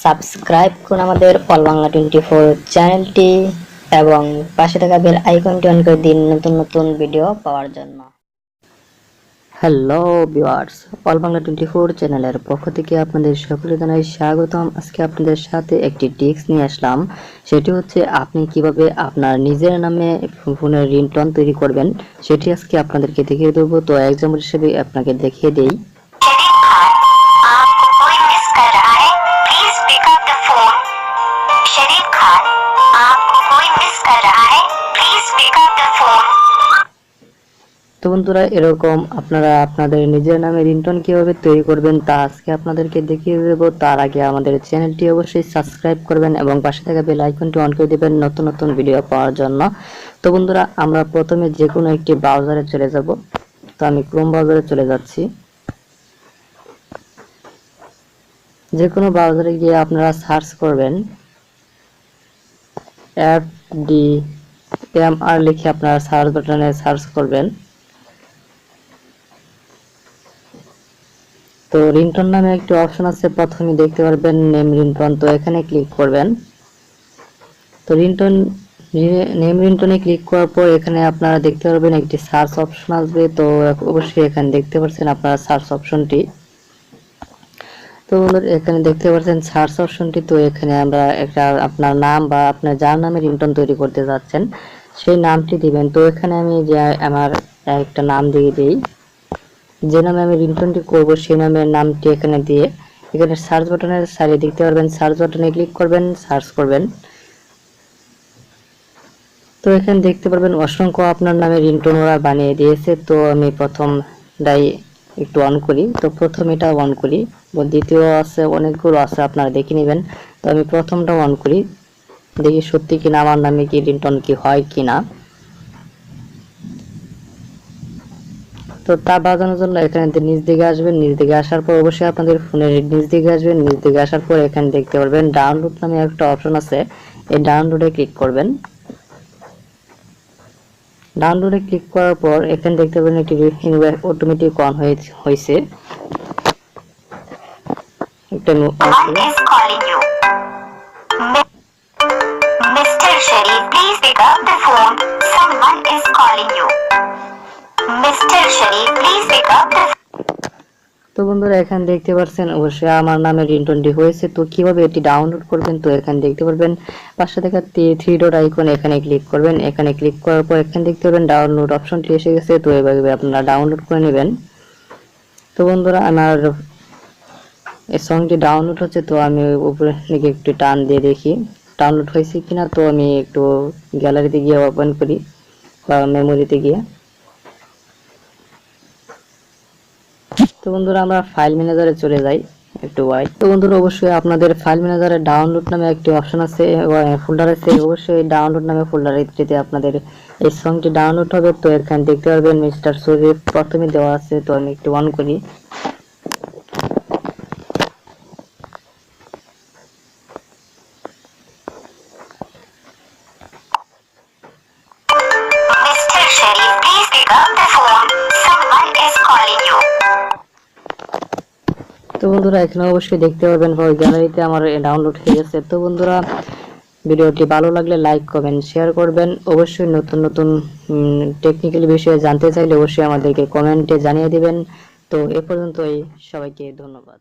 Subscribe করুন আমাদের all Bangla 24 চ্যানেলটি এবং পাশে থাকা বেল আইকনটি অন করে দিন নতুন নতুন ভিডিও পাওয়ার জন্য। হ্যালো ভিউয়ার্স, অল বাংলা 24 চ্যানেলের পক্ষ থেকে আপনাদের সকলকে জানাই স্বাগতম। আজকে আপনাদের সাথে একটি টিপস নিয়ে আসলাম। সেটি হচ্ছে আপনি কিভাবে আপনার নিজের নামে ফোনের রিংটোন তৈরি করবেন, সেটি আজকে আপনাদেরকে দেখিয়ে দেবো। তো এক্সাম্পল হিসেবে আপনাকে দেখিয়ে দেই। তো বন্ধুরা, এরকম আপনারা আপনাদের নিজের নামে রিংটোন কিভাবে তৈরি করবেন তা আজকে আপনাদেরকে দেখিয়ে দেবো। তার আগে আমাদের চ্যানেলটি অবশ্যই সাবস্ক্রাইব করবেন এবং পাশে থাকা বেল আইকনটি অন করে দিবেন নতুন নতুন ভিডিও পাওয়ার জন্য। তো বন্ধুরা, আমরা প্রথমে যে কোনো একটি ব্রাউজারে চলে যাব। তো আমি ক্রোম ব্রাউজারে চলে যাচ্ছি। যে কোনো ব্রাউজারে গিয়ে আপনারা সার্চ করবেন FDMR লিখে আপনারা সার্চ বাটনে সার্চ করবেন। তো রিংটোন নামে একটি অপশন আছে, প্রথমে দেখতে পারবেন নেম রিংটোন। তো এখানে ক্লিক করবেন। তো নেম রিংটোনে ক্লিক করার পর এখানে আপনারা দেখতে পারবেন একটি সার্চ অপশন আসবে। তো অবশ্যই এখানে দেখতে পাচ্ছেন আপনারা সার্চ অপশনটি। তো এখানে দেখতে পাচ্ছেন সার্চ অপশনটি। তো এখানে আমরা একটা আপনার নাম বা আপনার যার নামে রিংটোন তৈরি করতে যাচ্ছেন সেই নামটি দিবেন। তো এখানে আমি যে আমার একটা নাম দিয়ে দিই, যে নামে আমি রিংটোনটি করব সেই নামের নামটি এখানে দিয়ে এখানে সার্চ বাটনের সাইডে দেখতে পারবেন, সার্চ বাটনে ক্লিক করবেন, সার্চ করবেন। তো এখানে দেখতে পারবেন অসংখ্য আপনার নামে রিংটোন ওরা বানিয়ে দিয়েছে। তো আমি প্রথমটাই একটু অন করি। তো প্রথম এটা অন করি, দ্বিতীয় আছে, অনেকগুলো আছে, আপনারা দেখে নেবেন। তো আমি প্রথমটা অন করি, দেখি সত্যি কিনা আমার নামে কি রিংটোন কি হয় কিনা। তো তা বাজানোর জন্য এখানে নিচ দিকে আসবেন। নিচ দিকে আসার পর অবশ্যই আপনাদের ফোনের নিচ দিকে আসবেন। নিচ দিকে আসার পর এখানে দেখতে পারবেন ডাউনলোড নামে একটা অপশন আছে, এই ডাউনলোডে ক্লিক করবেন। ডাউনলোডে ক্লিক করার পর এখানে দেখতে পাবেন একটি অটোমেটিক অন হয়েছে। একটা Mr. Sharif, please pick up the phone. Someone is calling you. Mr. Sharif, please pick up the phone. তো বন্ধুরা, এখানে দেখতে পাচ্ছেন অবশ্যই আমার নামে রিংটোনটি হয়েছে। তো কিভাবে এটি ডাউনলোড করবেন, তো এখানে দেখতে পারবেন পাশে দেখা 3 ডট আইকন, এখানে ক্লিক করবেন। এখানে ক্লিক করার পর এখানে দেখতে পারবেন ডাউনলোড অপশনটি এসে গেছে। তো এভাবে আপনারা ডাউনলোড করে নেবেন। তো বন্ধুরা, আমার এই সংটি ডাউনলোড হচ্ছে। তো আমি উপরে দিকে একটু টান দিয়ে দেখি ডাউনলোড হয়েছে কিনা। তো আমি একটু গ্যালারিতে গিয়ে ওপেন করি বা মেমোরিতে গিয়ে। তো বন্ধুরা, আমরা ফাইল ম্যানেজারে চলে যাই একটু ওয়াইড। তো বন্ধুরা, অবশ্যই আপনাদের ফাইল ম্যানেজারে ডাউনলোড নামে একটি অপশন আছে, ফোল্ডার আছে। অবশ্যই ডাউনলোড নামে ফোল্ডারে আপনাদের এই সংটি ডাউনলোড হবে। তো এখানে দেখতে পারবেন মিস্টার শরীফ প্রথমে দেওয়া আছে। তো আমি একটু অন করি। তো বন্ধুরা, এখানে অবশ্যই দেখতে পারবেন গ্যালারিতে আমার ডাউনলোড হয়ে গেছে। তো বন্ধুরা, ভিডিওটি ভালো লাগলে লাইক করবেন, শেয়ার করবেন। অবশ্যই নতুন নতুন টেকনিক্যাল বিষয়ে জানতে চাইলে অবশ্যই আমাদেরকে কমেন্টে জানিয়ে দিবেন। তো এ পর্যন্তই, সবাইকে ধন্যবাদ।